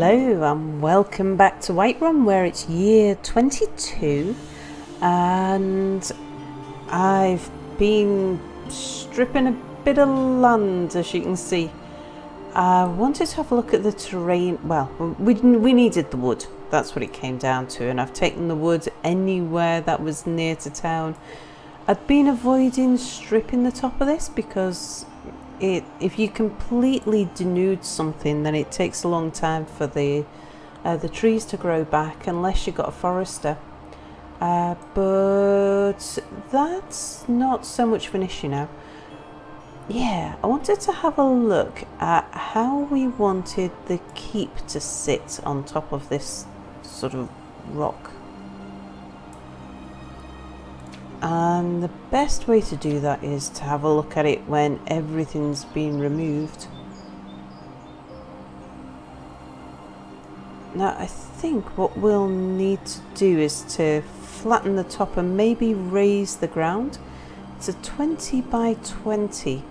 Hello and welcome back to Whiterun, where it's year 22 and I've been stripping a bit of land, as you can see. I wanted to have a look at the terrain. Well, we needed the wood, that's what it came down to, and I've taken the wood anywhere that was near to town. I'd been avoiding stripping the top of this because if you completely denude something, then it takes a long time for the trees to grow back unless you've got a forester. But that's not so much of an issue now. Yeah, I wanted to have a look at how we wanted the keep to sit on top of this sort of rock. And the best way to do that is to have a look at it when everything's been removed. Now I think what we'll need to do is to flatten the top and maybe raise the ground. It's a 20 by 20.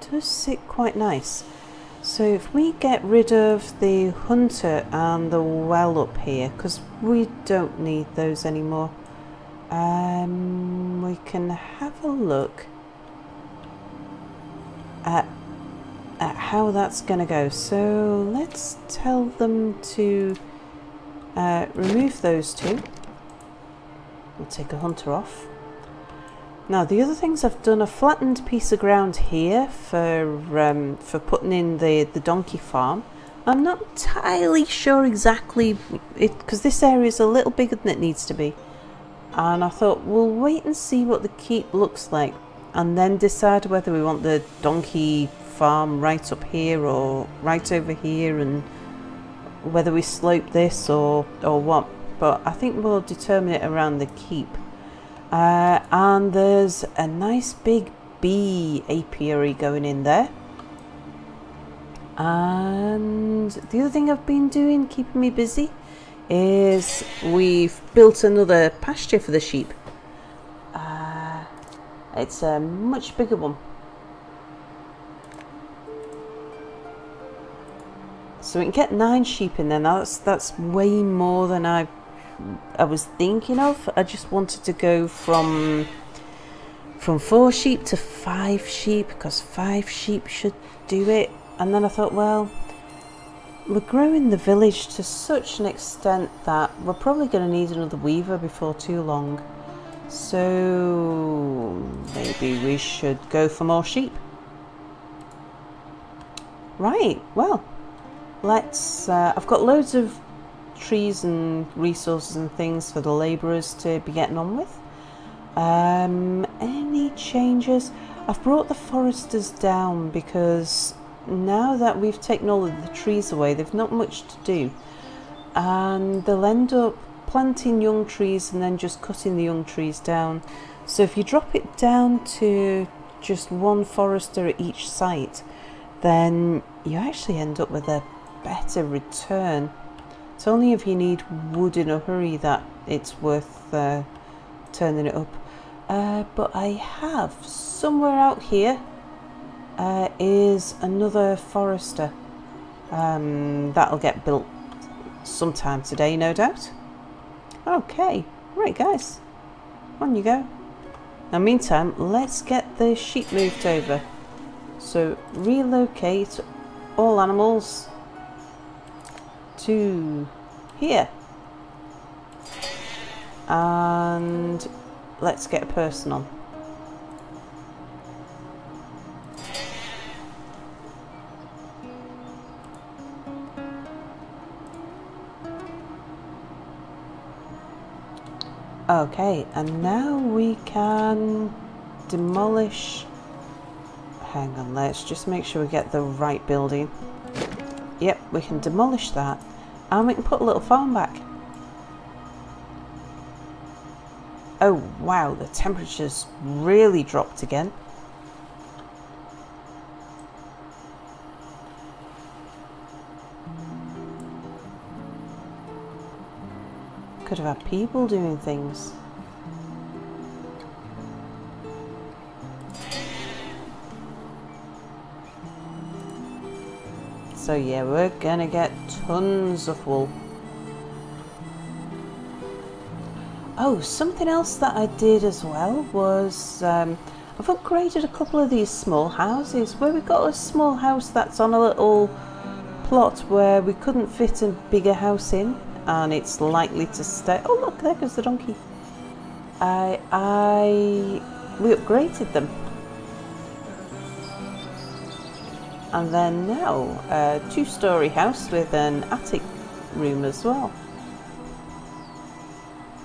It does sit quite nice. So if we get rid of the hunter and the well up here, because we don't need those anymore, we can have a look at how that's going to go. So let's tell them to remove those two. We'll take a hunter off. Now the other things I've done, a flattened piece of ground here for putting in the donkey farm. I'm not entirely sure exactly, because this area is a little bigger than it needs to be. And I thought we'll wait and see what the keep looks like and then decide whether we want the donkey farm right up here or right over here, and whether we slope this or what. But I think we'll determine it around the keep. And there's a nice big bee apiary going in there. And the other thing I've been doing, keeping me busy, is we've built another pasture for the sheep. It's a much bigger one. So we can get 9 sheep in there. Now that's way more than I was thinking of. I just wanted to go from 4 sheep to 5 sheep, because 5 sheep should do it. And then I thought, well, we're growing the village to such an extent that we're probably going to need another weaver before too long. So maybe we should go for more sheep. Right, well, let's I've got loads of trees and resources and things for the labourers to be getting on with. Any changes? I've brought the foresters down because now that we've taken all of the trees away, they've not much to do, and they'll end up planting young trees and then just cutting the young trees down. So if you drop it down to just 1 forester at each site, then you actually end up with a better return. It's only if you need wood in a hurry that it's worth turning it up. But I have somewhere out here is another forester. That'll get built sometime today, no doubt. Okay, right guys, on you go. Now meantime, let's get the sheep moved over. So relocate all animals to here, and let's get a person on. Okay, and now we can demolish. Hang on, let's just make sure we get the right building. Yep, we can demolish that, and we can put a little farm back. Oh wow, the temperature's really dropped again. Could have had people doing things. So yeah, we're gonna get tons of wool. Oh, something else that I did as well was I've upgraded a couple of these small houses, where we got a small house that's on a little plot where we couldn't fit a bigger house in, and it's likely to stay. Oh look, there goes the donkey. We upgraded them, and then now a 2-story house with an attic room as well,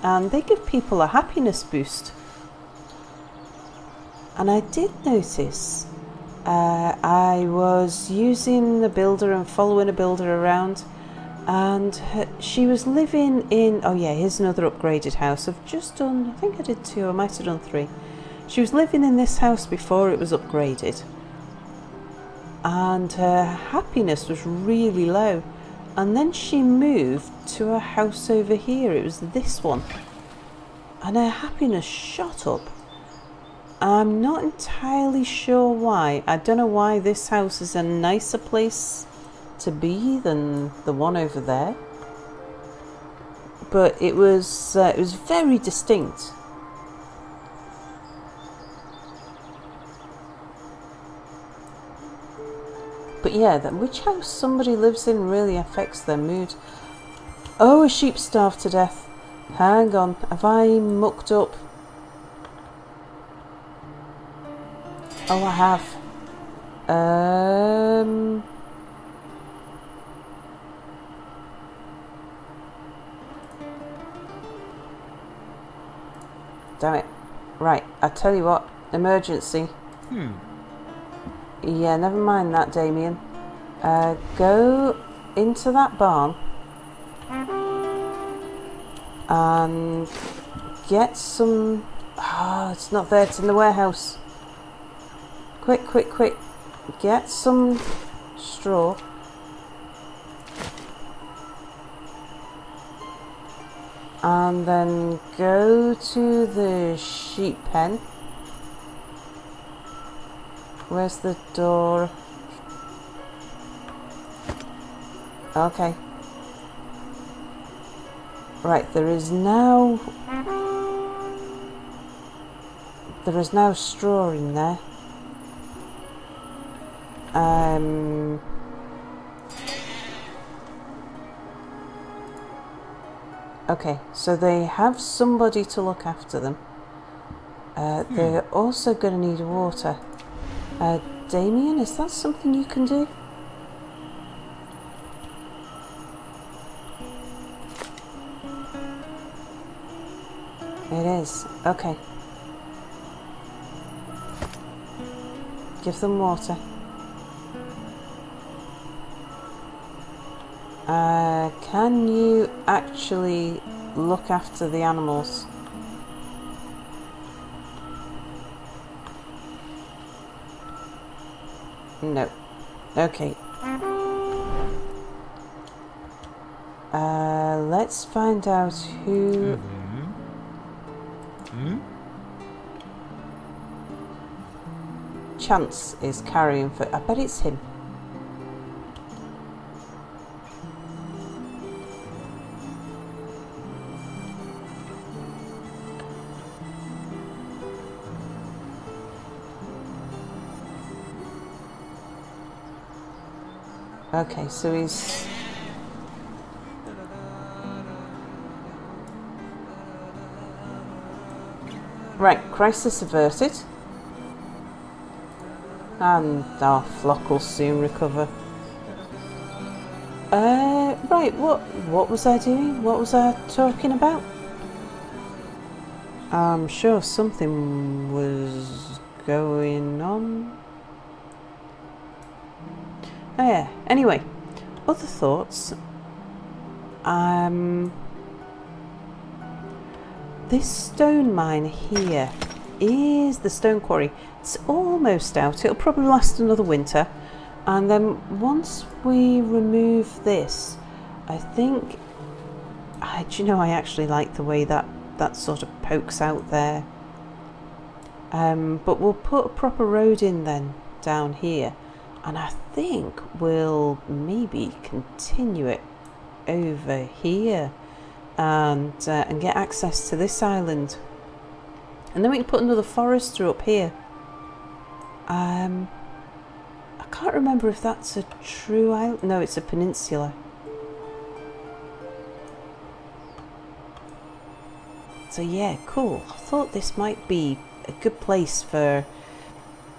and they give people a happiness boost. And I did notice I was using a builder and following a builder around, and she was living in, oh yeah, here's another upgraded house. I've just done, I think I did 2, I might have done 3. She was living in this house before it was upgraded, and her happiness was really low, and then she moved to a house over here. It was this one, and her happiness shot up. I'm not entirely sure why. I don't know why this house is a nicer place to be than the one over there, but it was very distinct. But yeah, which house somebody lives in really affects their mood. Oh, a sheep starved to death. Hang on, have I mucked up? Oh, I have. Damn it. Right, I tell you what, emergency. Yeah, never mind that, Damien. Go into that barn and get some... Oh, it's not there, it's in the warehouse. Quick, quick, quick. Get some straw. And then go to the sheep pen. Where's the door? Okay. Right, there is now straw in there. Okay, so they have somebody to look after them. They're also going to need water. Damien, is that something you can do? It is. Okay. Give them water. Can you actually look after the animals? No. Okay. Let's find out who... Chance is carrying for... I bet it's him. Okay, so he's... Right, crisis averted. And our flock will soon recover. Right, what was I doing? What was I talking about? I'm sure something was going on. Oh yeah, anyway, other thoughts. This stone mine here is the stone quarry. It's almost out. It'll probably last another winter, and then once we remove this, I think... do you know, I actually like the way that sort of pokes out there. But we'll put a proper road in then down here, And I think we'll maybe continue it over here and get access to this island. And then we can put another forester up here. I can't remember if that's a true island. No, it's a peninsula. So yeah, cool. I thought this might be a good place for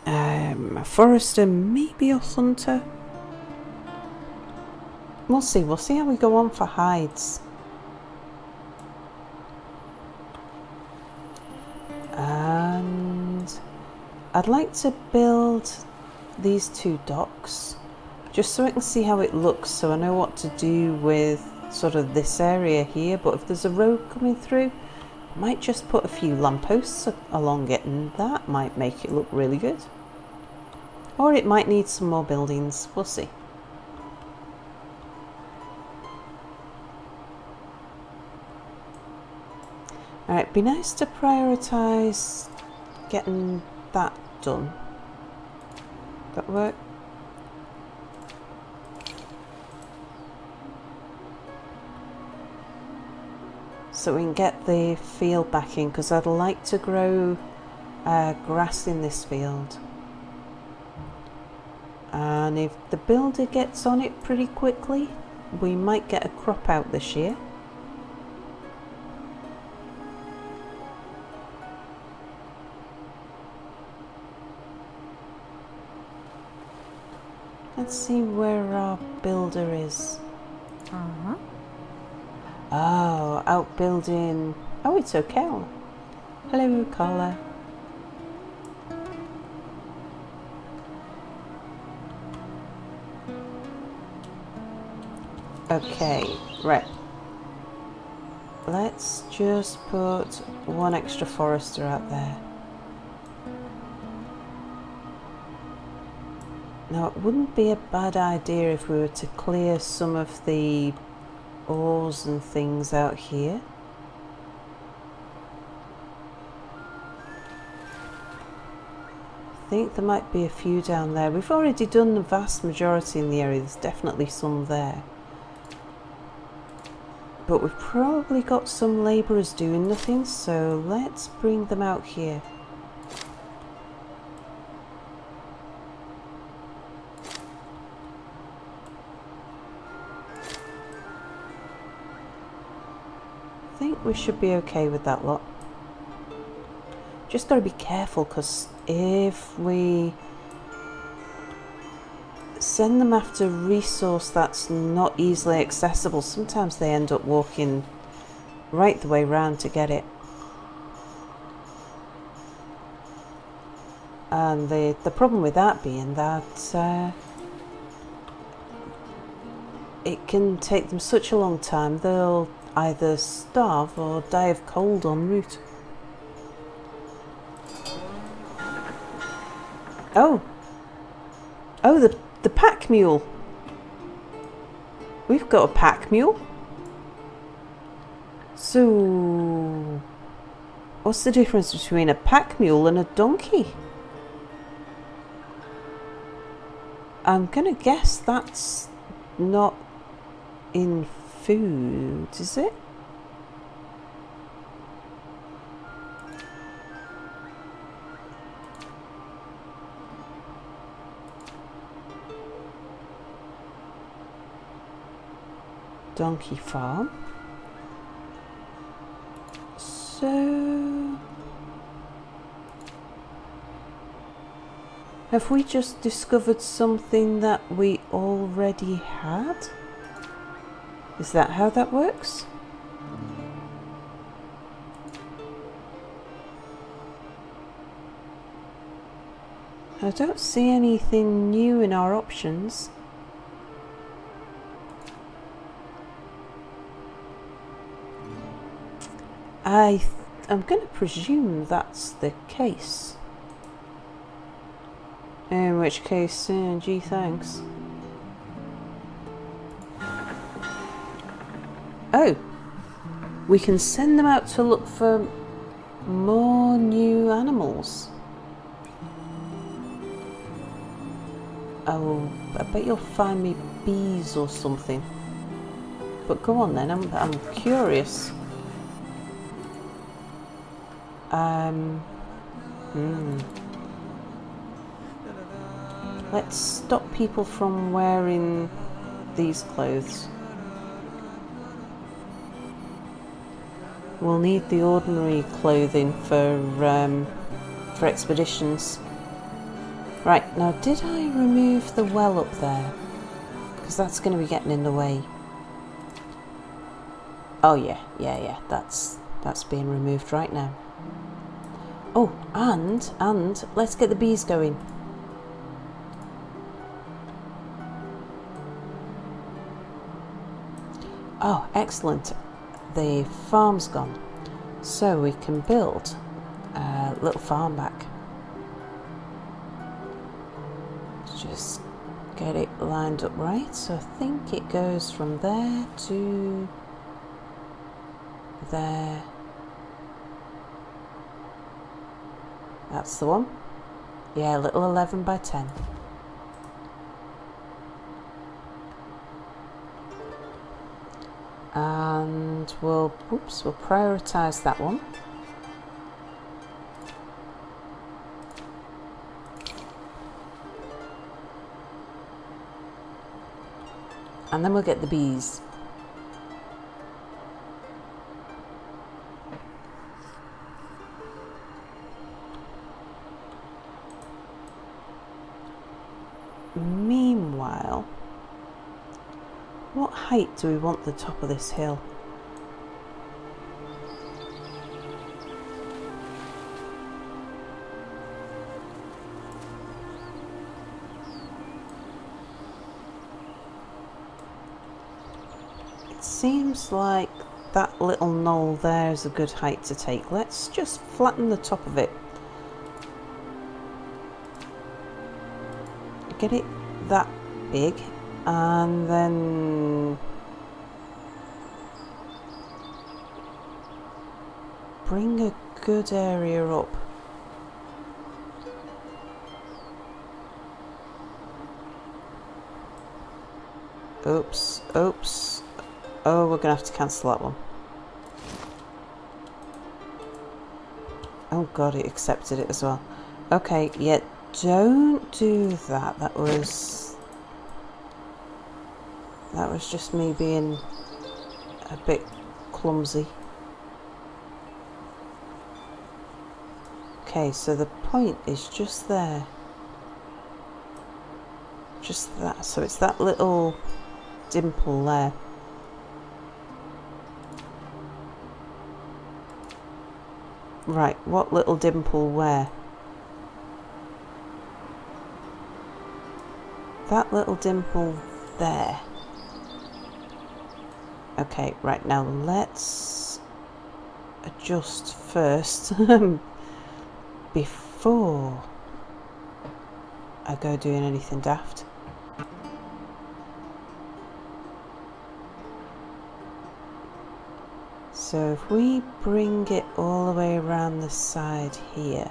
a forester, maybe a hunter. We'll see. We'll see how we go on for hides. And I'd like to build these 2 docks just so I can see how it looks, so I know what to do with sort of this area here. But if there's a road coming through, I might just put a few lampposts along it, and that might make it look really good. Or it might need some more buildings. We'll see. Alright, be nice to prioritise getting that done. That work? So we can get the field back in, because I'd like to grow grass in this field. And if the builder gets on it pretty quickly, we might get a crop out this year. Let's see where our builder is. Oh, out building. Oh, it's okay. Hello, Carla. Okay, right. Let's just put 1 extra forester out there. Now, it wouldn't be a bad idea if we were to clear some of the ores and things out here. I think there might be a few down there. We've already done the vast majority in the area. There's definitely some there. But we've probably got some labourers doing nothing, so let's bring them out here. I think we should be okay with that lot. Just got to be careful, because if we send them after resource that's not easily accessible, sometimes they end up walking right the way round to get it. And the problem with that being that it can take them such a long time, they'll either starve or die of cold en route. Oh, the pack mule. We've got a pack mule. So, what's the difference between a pack mule and a donkey? I'm gonna guess that's not in food, is it? Donkey farm. So, have we just discovered something that we already had? Is that how that works? I don't see anything new in our options. I'm going to presume that's the case. In which case, gee, thanks. Oh, we can send them out to look for more new animals. Oh, I bet you'll find me bees or something. But go on then, I'm curious. Let's stop people from wearing these clothes. We'll need the ordinary clothing for expeditions. Right, now did I remove the well up there? Because that's going to be getting in the way. Oh yeah, that's being removed right now. Oh, and let's get the bees going. Oh, excellent. The farm's gone. So we can build a little farm back. Just get it lined up right. So I think it goes from there to there. That's the one. Yeah, little 11 by 10. And we'll prioritise that one. And then we'll get the bees. Meanwhile, what height do we want the top of this hill? It seems like that little knoll there is a good height to take. Let's just flatten the top of it. Get it that big, and then bring a good area up. Oops. Oh, we're gonna have to cancel that one. Oh god, it accepted it as well. Okay, yeah, don't do that. That was just me being a bit clumsy. Okay, so the point is just there. Just that. So it's that little dimple there. Right, what little dimple where? That little dimple there. Okay, right, now let's adjust first before I go doing anything daft. So if we bring it all the way around the side here.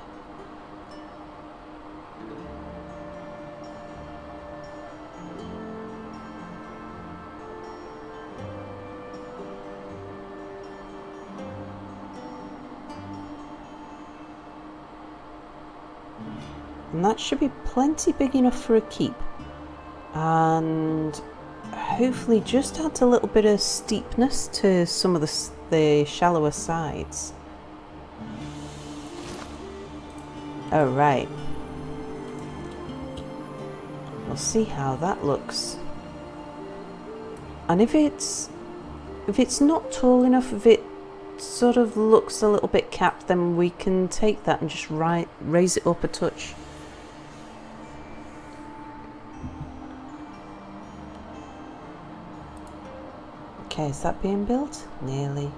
And that should be plenty big enough for a keep. And hopefully just adds a little bit of steepness to some of the shallower sides. Oh right. We'll see how that looks. And if it's not tall enough, if it sort of looks a little bit capped, then we can take that and just raise it up a touch. Okay, is that being built? Nearly.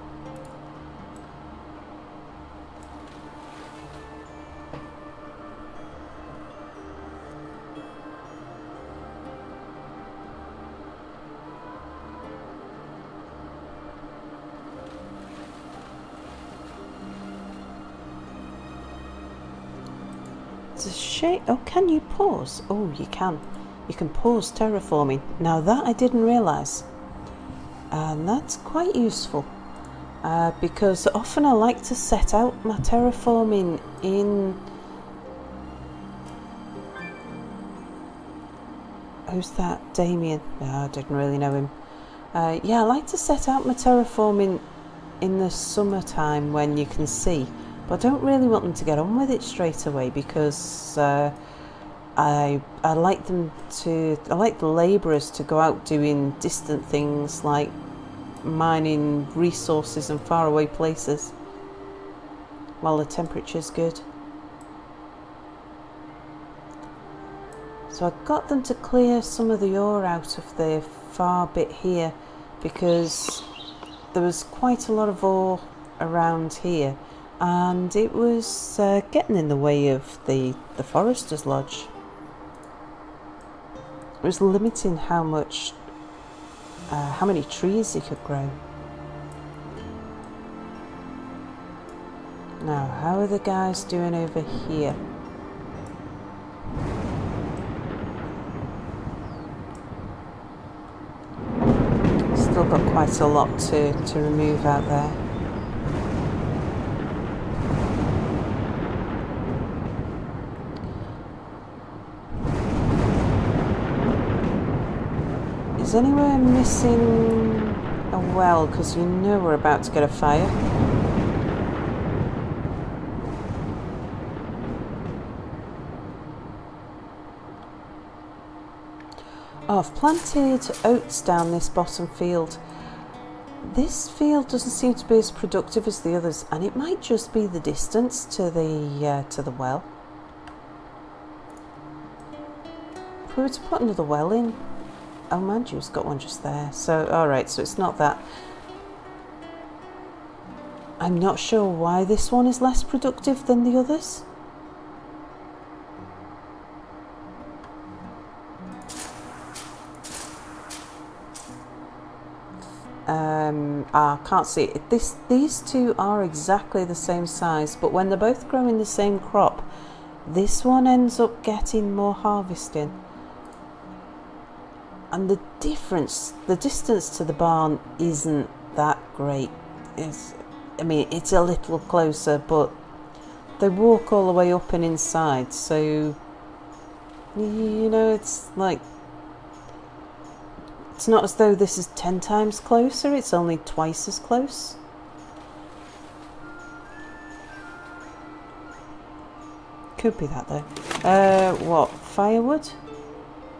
It's a shame. Oh, can you pause? Oh, you can. you can pause terraforming. Now that I didn't realise, and that's quite useful because often I like to set out my terraforming in... Who's that? Damien? No, I didn't really know him. Yeah, I like to set out my terraforming in the summertime when you can see, but I don't really want them to get on with it straight away because I like the labourers to go out doing distant things like mining resources in faraway places while the temperature's good. So I got them to clear some of the ore out of the far bit here because there was quite a lot of ore around here and it was getting in the way of the forester's lodge. It was limiting how many trees he could grow. Now, how are the guys doing over here? Still got quite a lot to remove out there. Is anywhere missing a well? Because you know we're about to get a fire. Oh, I've planted oats down this bottom field. This field doesn't seem to be as productive as the others, and it might just be the distance to the well. If we were to put another well in, oh man, you've got one just there. So all right, so it's not that. I'm not sure why this one is less productive than the others. I can't see it. These two are exactly the same size, but when they're both growing the same crop, this one ends up getting more harvesting. And the distance to the barn isn't that great. I mean, it's a little closer, but they walk all the way up and inside, so you know, it's like, it's not as though this is 10 times closer, it's only twice as close. Could be that though. What, firewood?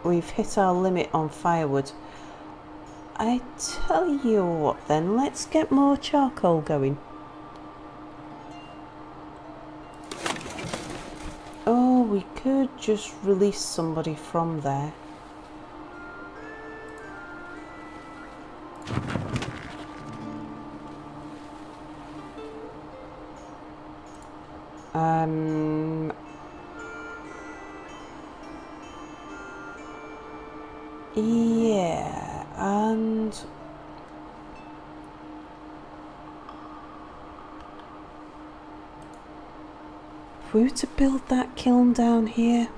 We've hit our limit on firewood. I tell you what then, let's get more charcoal going. Oh, we could just release somebody from there. Yeah, and if we were to build that kiln down here,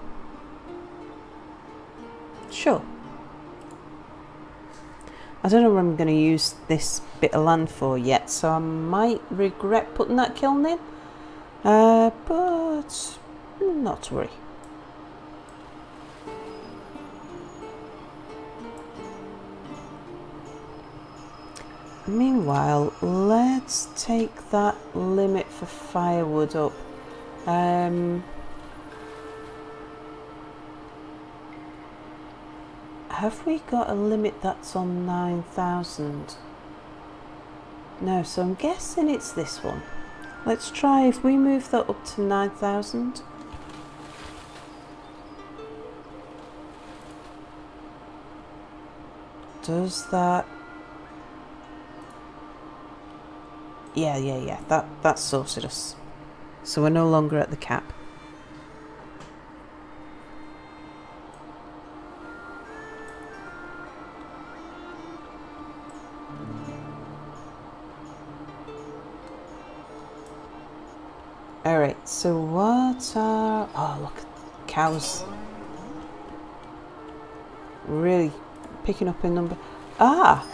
sure. I don't know what I'm going to use this bit of land for yet, so I might regret putting that kiln in, but not to worry. Meanwhile, let's take that limit for firewood up. Have we got a limit that's on 9,000? No, so I'm guessing it's this one. Let's try if we move that up to 9,000. Does that... Yeah, that sorted us. So we're no longer at the cap. Alright, so what are... Oh, look, cows. really picking up in number. Ah!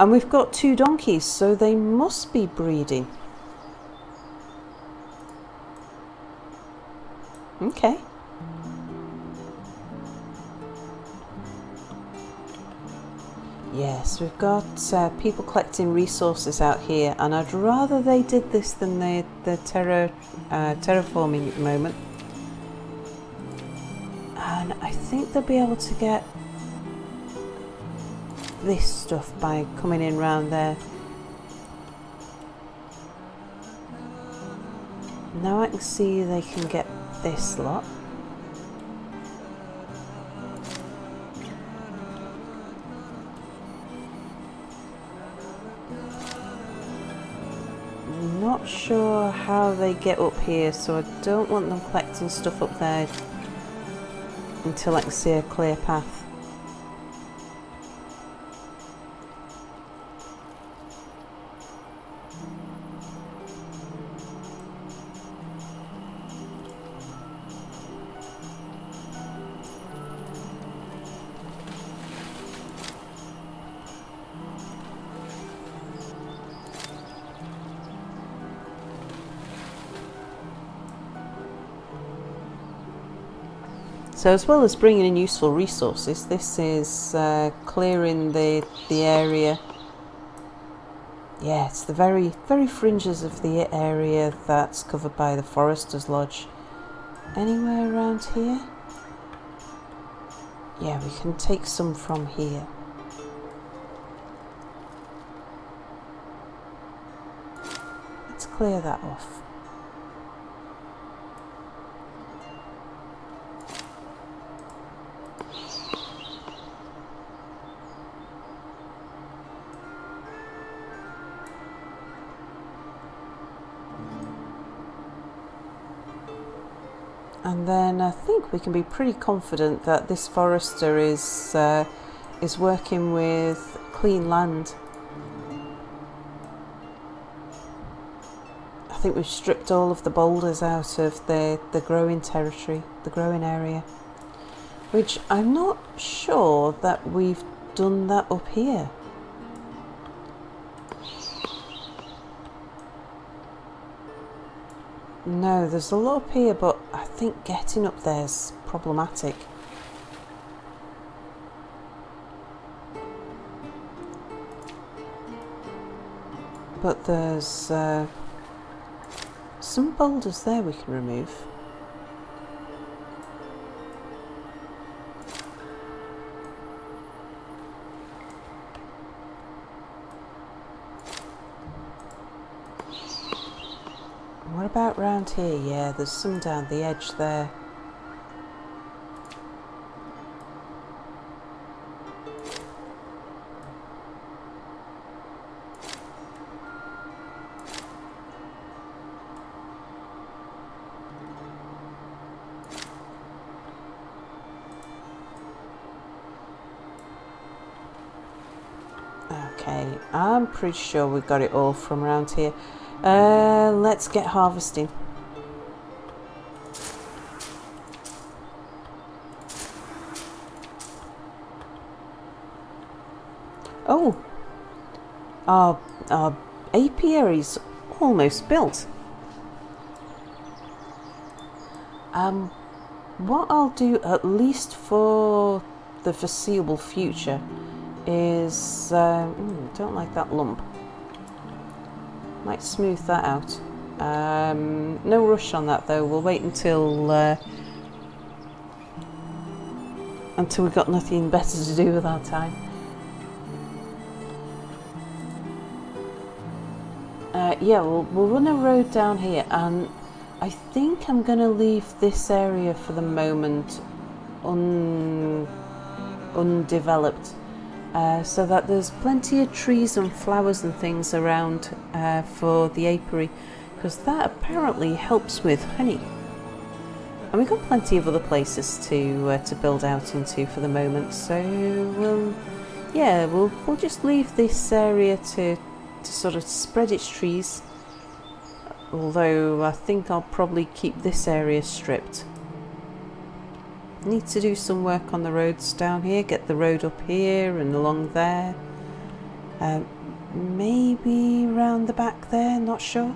And we've got 2 donkeys, so they must be breeding. Okay. Yes, we've got people collecting resources out here, and I'd rather they did this than the terraforming at the moment. And I think they'll be able to get this stuff by coming in round there. Now I can see they can get this lot. Not sure how they get up here, so I don't want them collecting stuff up there until I can see a clear path. So as well as bringing in useful resources, this is clearing the area. Yeah, it's the very fringes of the area that's covered by the Forester's Lodge. Anywhere around here? Yeah, we can take some from here. Let's clear that off. And then I think we can be pretty confident that this forester is working with clean land. I think we've stripped all of the boulders out of the growing territory, the growing area, which I'm not sure that we've done that up here. No, there's a lot up here, but I think getting up there's problematic. But there's some boulders there we can remove. What about round here? Yeah, there's some down the edge there. Okay, I'm pretty sure we got it all from around here. Let's get harvesting. Oh, our apiary is almost built. What I'll do, at least for the foreseeable future, is don't like that lump. Might smooth that out. No rush on that though. We'll wait until we've got nothing better to do with our time. Yeah, we'll run a road down here, and I think I'm going to leave this area for the moment undeveloped. So that there's plenty of trees and flowers and things around for the apiary, because that apparently helps with honey. And we've got plenty of other places to build out into for the moment. So we'll just leave this area to sort of spread its trees. Although I think I'll probably keep this area stripped. Need to do some work on the roads down here. Get the road up here and along there. Maybe round the back there, not sure.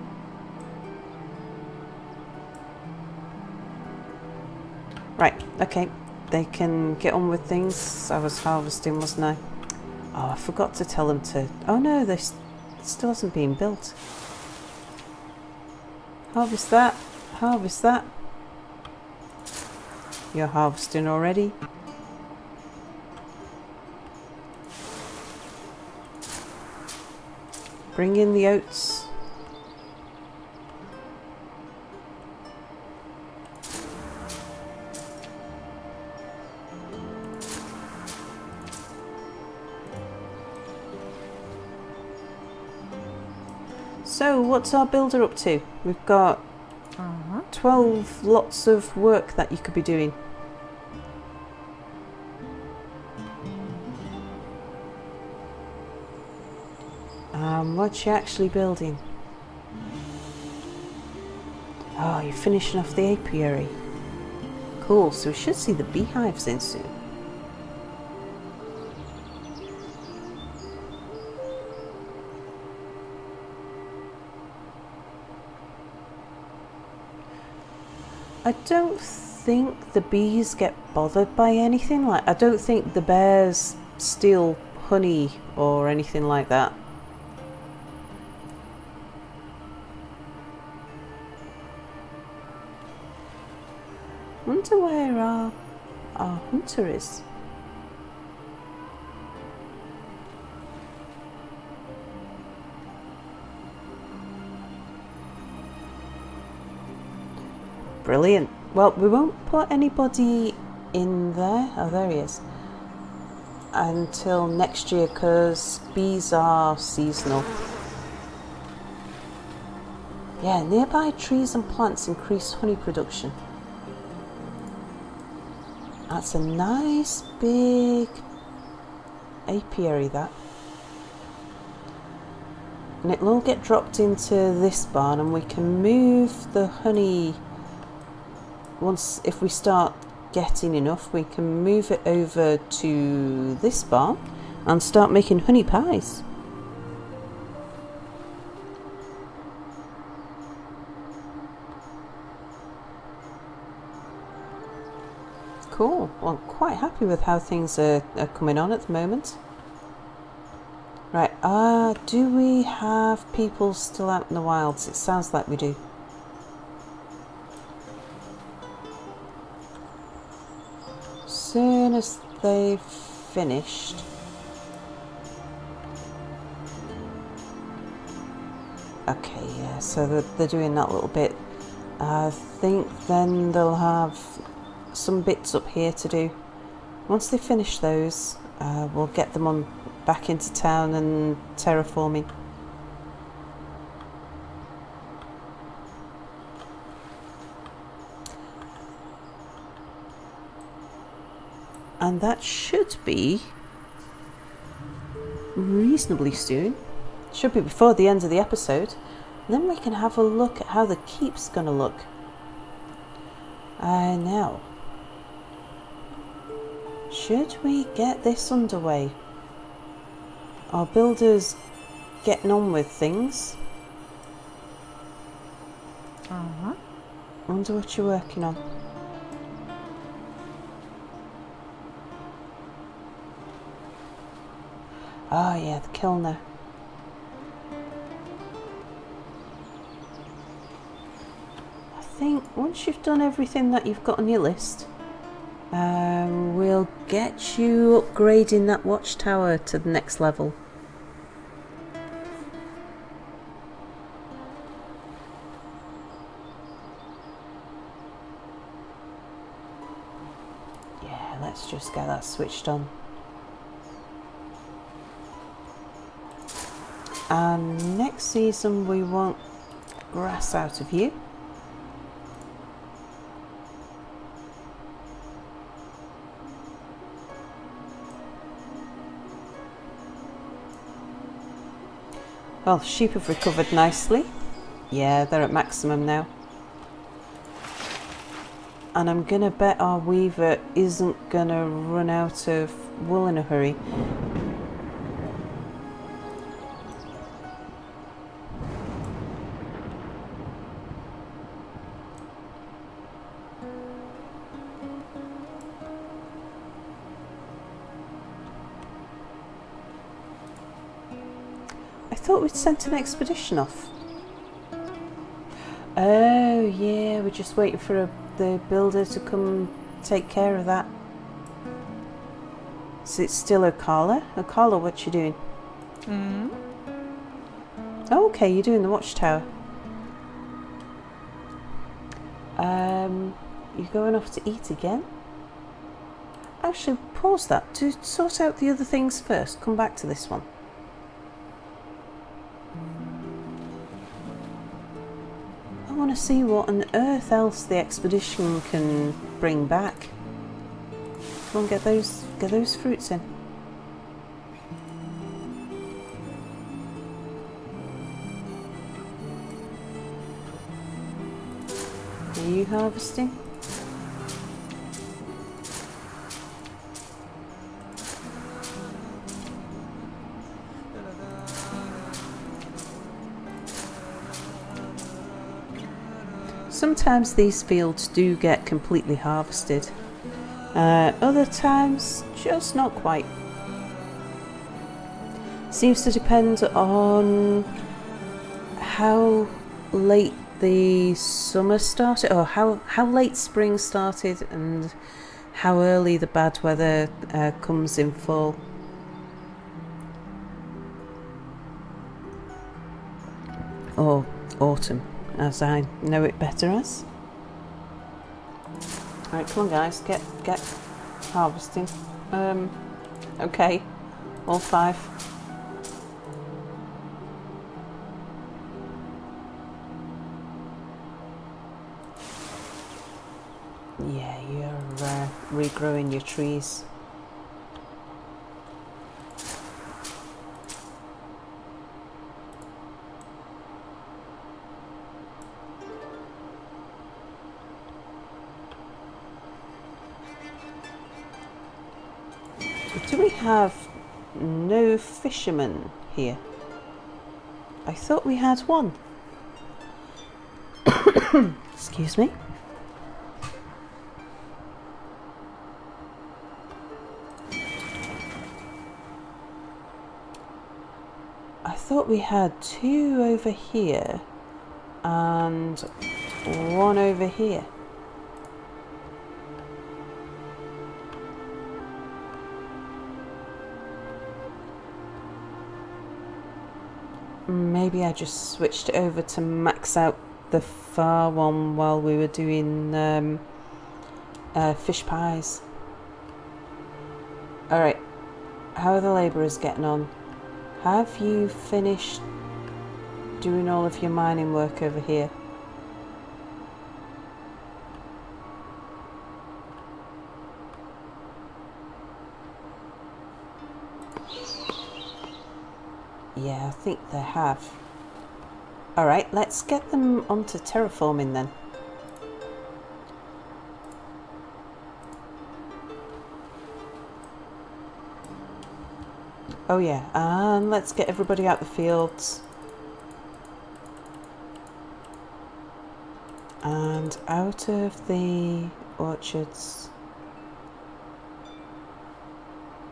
Right, okay. They can get on with things. I was harvesting, wasn't I? Oh, I forgot to tell them to... Oh no, this still hasn't been built. Harvest that. Harvest that. You're harvesting already. Bring in the oats. So, what's our builder up to? We've got 12 lots of work that you could be doing. What you actually building? Oh, you're finishing off the apiary. Cool, so we should see the beehives in soon. I don't think the bees get bothered by anything. Like, I don't think the bears steal honey or anything like that. Wonder where our hunter is. Brilliant. Well, we won't put anybody in there. Oh, there he is. Until next year, because bees are seasonal. Yeah, nearby trees and plants increase honey production. That's a nice big apiary, that. And it'll all get dropped into this barn, and we can move the honey. Once, if we start getting enough, we can move it over to this barn and start making honey pies. Cool. Well, I'm quite happy with how things are coming on at the moment. Right, do we have people still out in the wilds? It sounds like we do. Soon as they've finished. Okay, yeah, so they're doing that little bit. I think then they'll have some bits up here to do. Once they finish those, we'll get them on back into town and terraforming. And that should be reasonably soon. Should be before the end of the episode. And then we can have a look at how the keep's going to look. Now, should we get this underway? Our builder's getting on with things. Wonder what you're working on. Oh yeah, the kilner. I think once you've done everything that you've got on your list, we'll get you upgrading that watchtower to the next level. Yeah, let's just get that switched on. And next season we want grass out of you. Well, sheep have recovered nicely. Yeah, they're at maximum now. and I'm gonna bet our weaver isn't gonna run out of wool in a hurry. I thought we'd sent an expedition off. Oh yeah, we're just waiting for the builder to come take care of that. So it's still Ocala? Ocala, what you doing? Oh, okay, you're doing the watchtower. You're going off to eat again? Actually, pause that. To sort out the other things first. Come back to this one. I want to see what on earth else the expedition can bring back. Come on, get those fruits in. Are you harvesting? Sometimes these fields do get completely harvested. Other times, just not quite. Seems to depend on how late the summer started, or how late spring started, and how early the bad weather comes in fall. Or autumn, as I know it better as. Alright, come on guys, get harvesting. Okay, all 5. Yeah, you're regrowing your trees. Do we have no fishermen here? I thought we had one. Excuse me. I thought we had 2 over here and 1 over here. Maybe I just switched it over to max out the far one while we were doing fish pies. Alright, how are the labourers getting on? Have you finished doing all of your mining work over here? Yeah, I think they have. Alright, let's get them onto terraforming then. Oh yeah, and let's get everybody out the fields. And out of the orchards.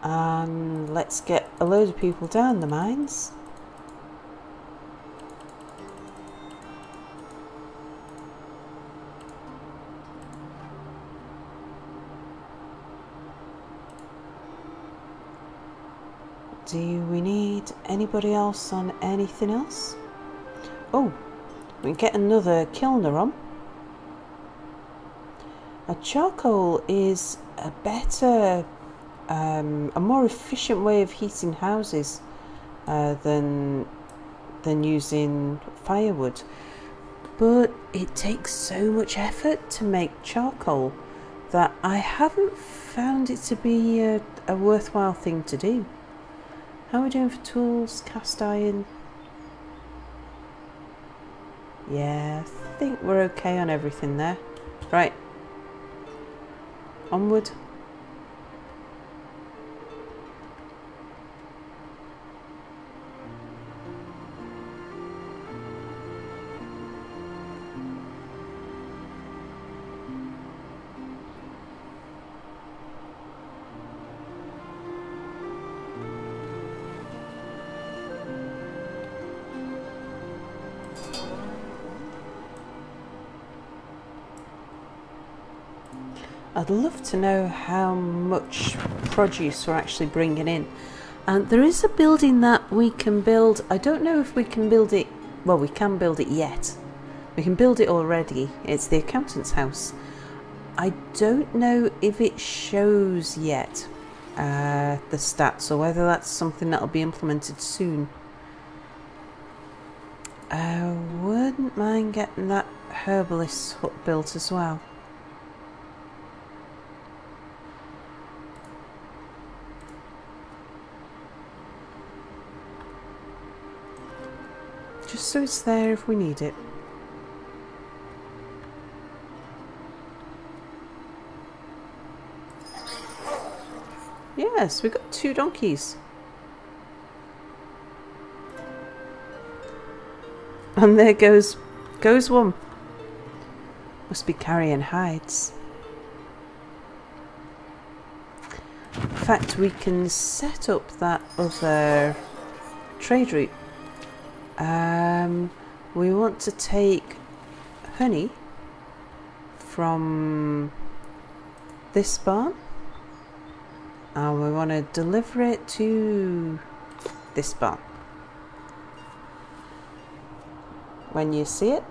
And let's get a load of people down the mines. Do we need anybody else on anything else? Oh, we can get another kilner on. A charcoal is a better, a more efficient way of heating houses than using firewood. But it takes so much effort to make charcoal that I haven't found it to be a worthwhile thing to do. How are we doing for tools? Cast iron? Yeah, I think we're okay on everything there. Right, onward. I'd love to know how much produce we're actually bringing in. And there is a building that we can build. I don't know if we can build it. Well, we can build it yet. We can build it already. It's the accountant's house. I don't know if it shows yet the stats, or whether that's something that'll be implemented soon. I wouldn't mind getting that herbalist hut built as well. Just so it's there if we need it. Yes, we've got 2 donkeys. And there goes one. Must be carrying hides. In fact, we can set up that other trade route. We want to take honey from this barn, and we want to deliver it to this barn. When you see it,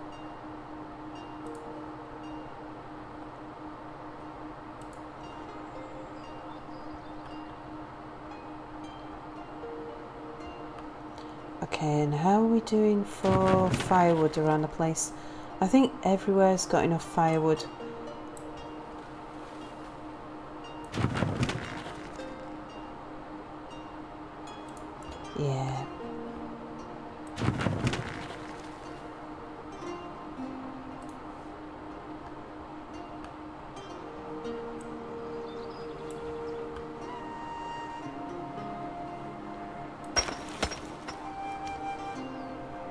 okay, and how are we doing for firewood around the place? I think everywhere's got enough firewood. Yeah.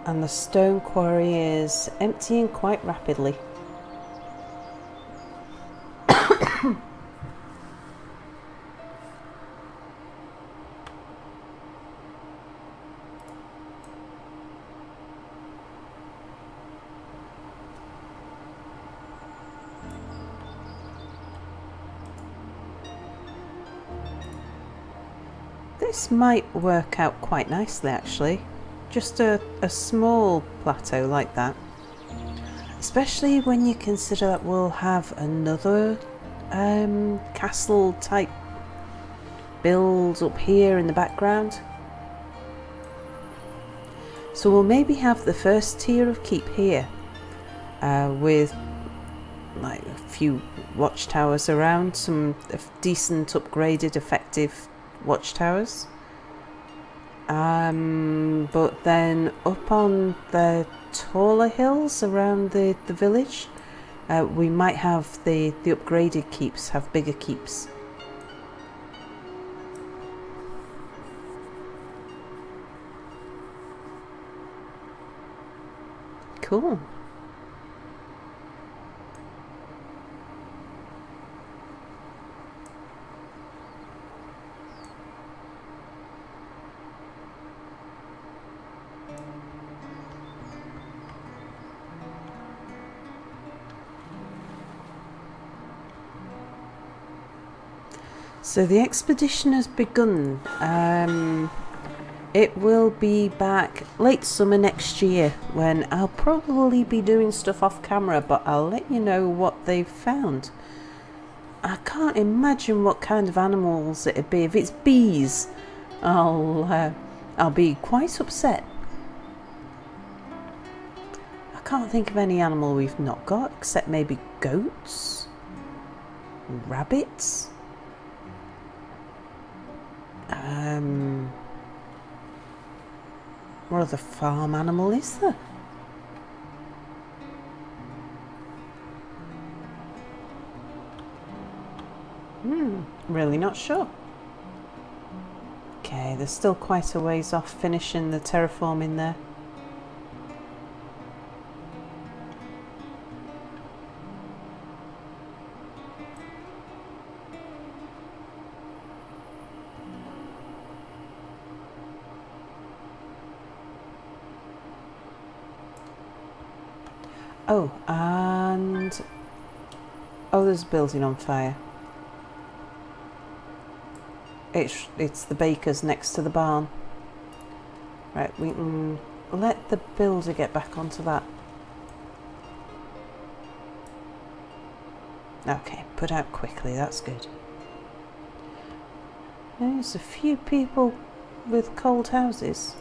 And the stone quarry is emptying quite rapidly. This might work out quite nicely actually. Just a small plateau like that. Especially when you consider that we'll have another castle type build up here in the background. So we'll maybe have the first tier of keep here with like a few watchtowers around, some decent upgraded effective watchtowers. But then up on the taller hills around the village, we might have the upgraded keeps have bigger keeps. Cool. So the expedition has begun. It will be back late summer next year, when I'll probably be doing stuff off camera, but I'll let you know what they've found. I can't imagine what kind of animals it'd be. If it's bees, I'll be quite upset. I can't think of any animal we've not got, except maybe goats, rabbits. What other farm animal is there? Really not sure. Okay, there's still quite a ways off finishing the terraforming there. Oh, and... oh, there's a building on fire. It's the baker's next to the barn. Right, we can let the builder get back onto that. Okay, put out quickly, that's good. There's a few people with cold houses.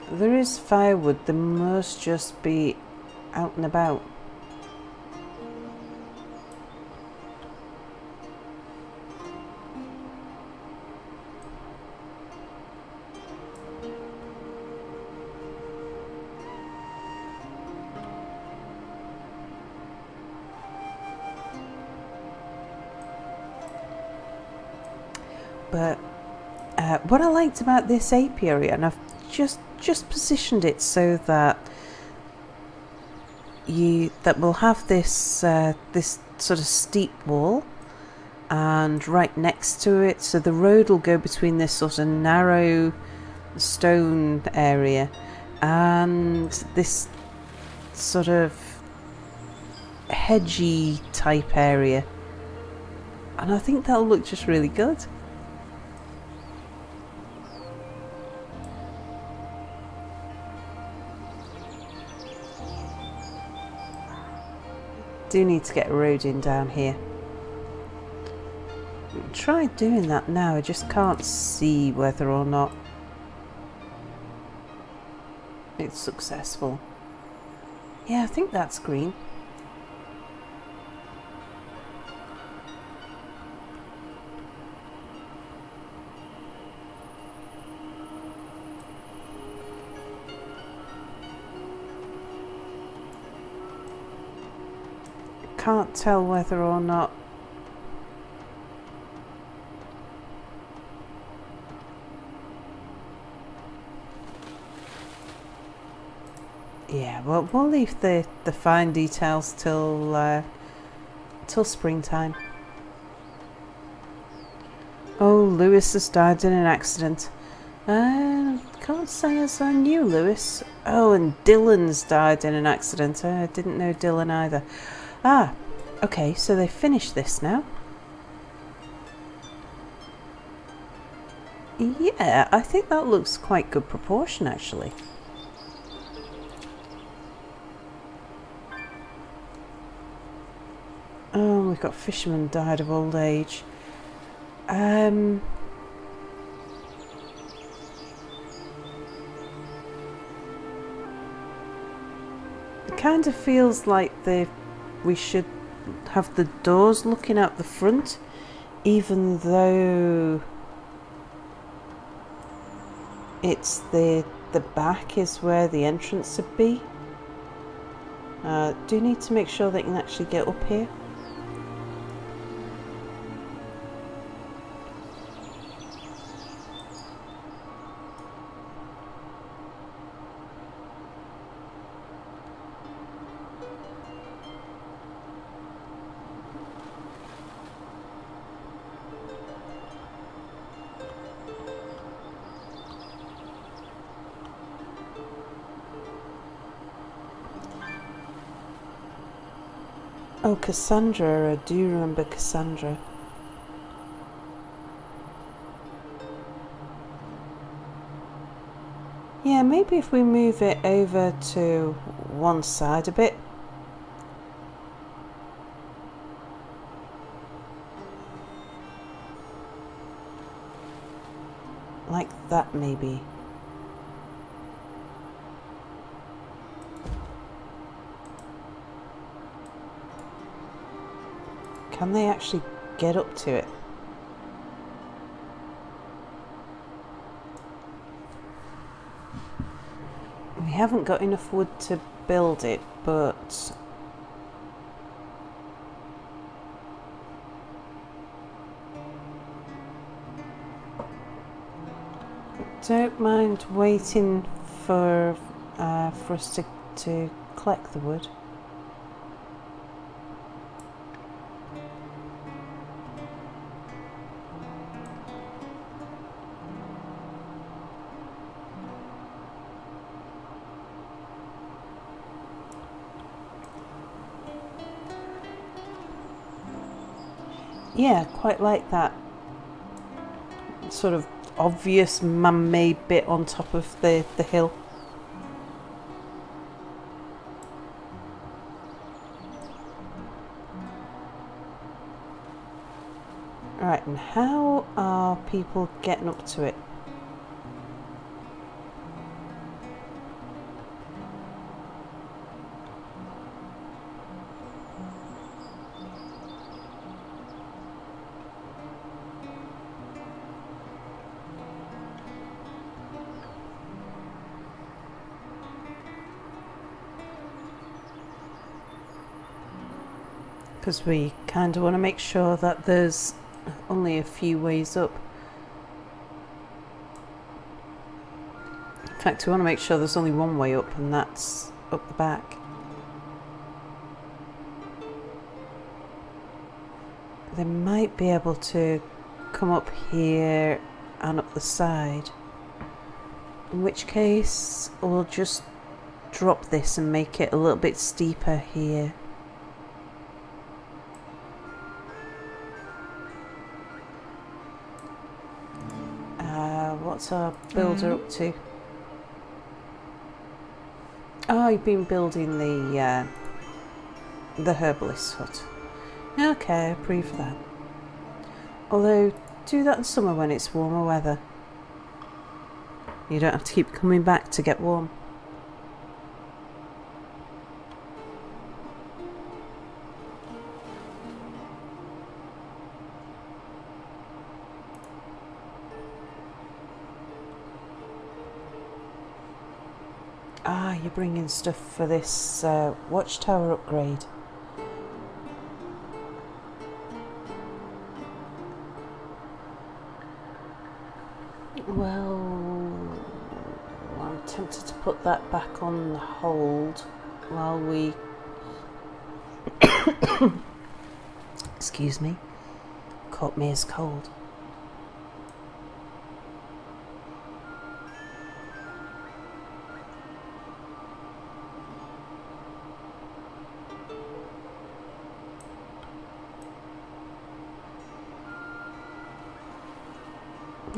There is firewood, there must just be out and about. But what I liked about this apiary, and I've just positioned it so that we'll have this this sort of steep wall, and right next to it, so the road will go between this sort of narrow stone area and this sort of hedgy type area, and I think that'll look just really good. Do need to get a road in down here. Try doing that now, I just can't see whether or not it's successful. Yeah, I think that's green. Can't tell whether or not yeah, well, we'll leave the fine details till springtime. Oh, Lewis has died in an accident. Can't say as I knew Lewis. Oh, and Dylan's died in an accident. I didn't know Dylan either. Ah, okay, so they've finished this now. Yeah, I think that looks quite good proportion actually. Oh, we've got fishermen died of old age. It kind of feels like we should have the doors looking out the front, even though it's the back is where the entrance would be. Do need to make sure they can actually get up here. Oh, Cassandra, I do remember Cassandra. Yeah, maybe if we move it over to one side a bit. Like that, maybe. Can they actually get up to it? We haven't got enough wood to build it, but don't mind waiting for us to collect the wood. Yeah, quite like that sort of obvious man-made bit on top of the hill. Right, and how are people getting up to it? Because we kind of want to make sure that there's only a few ways up. In fact, we want to make sure there's only one way up, and that's up the back. They might be able to come up here and up the side, in which case we'll just drop this and make it a little bit steeper here. What's our builder up to? Oh, you've been building the herbalist's hut. Okay, I approve that. Although, do that in summer when it's warmer weather. You don't have to keep coming back to get warm. Ah, you're bringing stuff for this watchtower upgrade. Well, I'm tempted to put that back on hold while we... Excuse me, caught me as cold.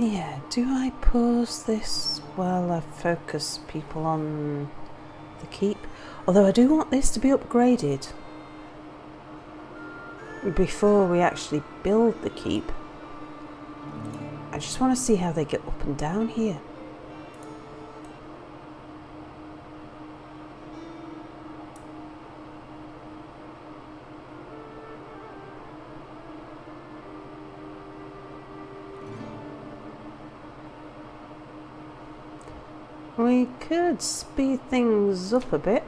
Yeah, do I pause this while I focus people on the keep? Although I do want this to be upgraded before we actually build the keep. I just want to see how they get up and down here. We could speed things up a bit.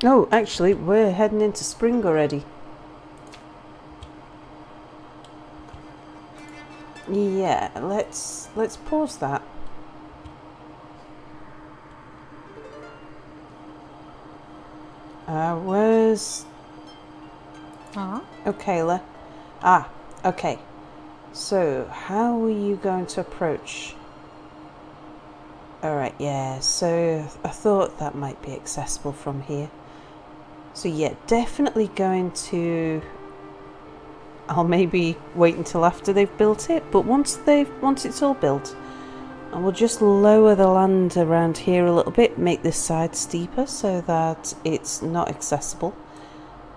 Oh, actually, we're heading into spring already. Yeah, let's pause that. Where's... Okay, Kayla. Ah, okay. So, how are you going to approach? Alright, yeah, so I thought that might be accessible from here. So yeah, definitely going to... I'll maybe wait until after they've built it, but once it's all built, and we'll just lower the land around here a little bit, make this side steeper so that it's not accessible.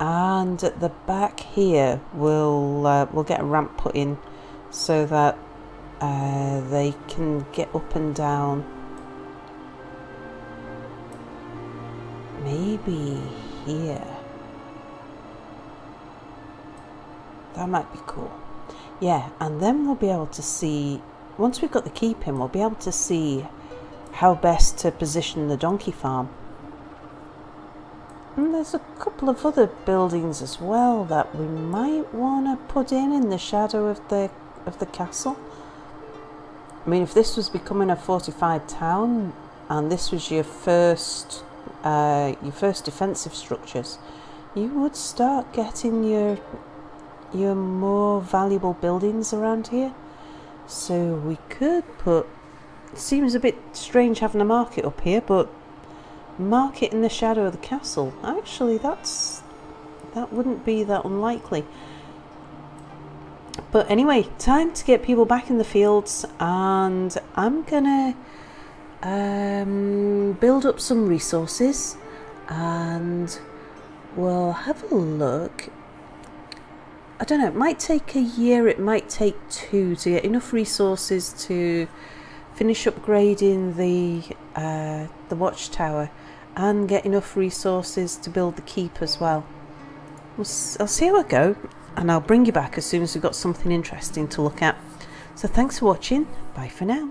And at the back here, we'll get a ramp put in, so that they can get up and down. Maybe here. That might be cool. Yeah, and then we'll be able to see, once we've got the keep in, we'll be able to see how best to position the donkey farm. And there's a couple of other buildings as well that we might want to put in the shadow of the of the castle. I mean, if this was becoming a fortified town and this was your first defensive structures, you would start getting your more valuable buildings around here. So we could put, it seems a bit strange having a market up here, but market in the shadow of the castle, actually that wouldn't be that unlikely. But anyway, time to get people back in the fields, and I'm gonna build up some resources and we'll have a look. I don't know, it might take a year, it might take 2 to get enough resources to finish upgrading the watchtower and get enough resources to build the keep as well. I'll see how I go, and I'll bring you back as soon as we've got something interesting to look at. So thanks for watching, bye for now.